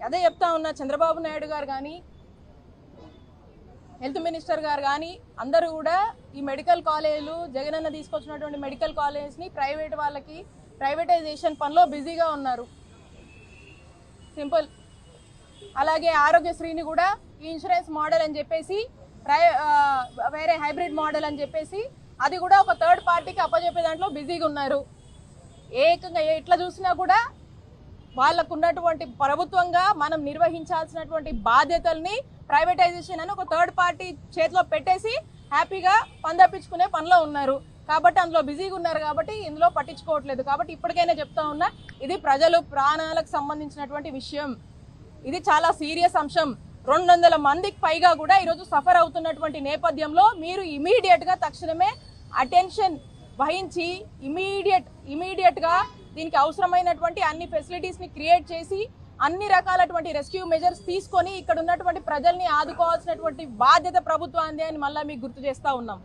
అదే చెప్తా ఉన్నా, చంద్రబాబు నాయుడు గారు కానీ హెల్త్ మినిస్టర్ గారు కానీ అందరూ కూడా ఈ మెడికల్ కాలేజీలు జగనన్న తీసుకొచ్చినటువంటి మెడికల్ కాలేజ్ని ప్రైవేట్ వాళ్ళకి ప్రైవేటైజేషన్ పనిలో బిజీగా ఉన్నారు. సింపుల్. అలాగే ఆరోగ్యశ్రీని కూడా ఈ ఇన్సూరెన్స్ మోడల్ అని చెప్పేసి వేరే హైబ్రిడ్ మోడల్ అని చెప్పేసి అది కూడా ఒక థర్డ్ పార్టీకి అప్పచెప్పే దాంట్లో బిజీగా ఉన్నారు. ఏకంగా ఎట్లా చూసినా కూడా వాళ్ళకు ఉన్నటువంటి ప్రభుత్వంగా మనం నిర్వహించాల్సినటువంటి బాధ్యతల్ని ప్రైవేటైజేషన్ అని ఒక థర్డ్ పార్టీ చేతిలో పెట్టేసి హ్యాపీగా పందపించుకునే పనిలో ఉన్నారు. కాబట్టి అందులో బిజీగా ఉన్నారు కాబట్టి ఇందులో పట్టించుకోవట్లేదు. కాబట్టి ఇప్పటికైనా చెప్తా ఉన్నా, ఇది ప్రజలు ప్రాణాలకు సంబంధించినటువంటి విషయం. ఇది చాలా సీరియస్ అంశం. 200 మందికి పైగా కూడా ఈరోజు సఫర్ అవుతున్నటువంటి నేపథ్యంలో మీరు ఇమీడియట్గా తక్షణమే అటెన్షన్ వహించి ఇమీడియట్గా దీనికి అవసరమైనటువంటి అన్ని ఫెసిలిటీస్ని క్రియేట్ చేసి అన్ని రకాలటువంటి రెస్క్యూ మెజర్స్ తీసుకొని ఇక్కడ ఉన్నటువంటి ప్రజల్ని ఆదుకోవాల్సినటువంటి బాధ్యత ప్రభుత్వాన్ని అని మళ్ళీ మీకు గుర్తు చేస్తూ ఉన్నాం.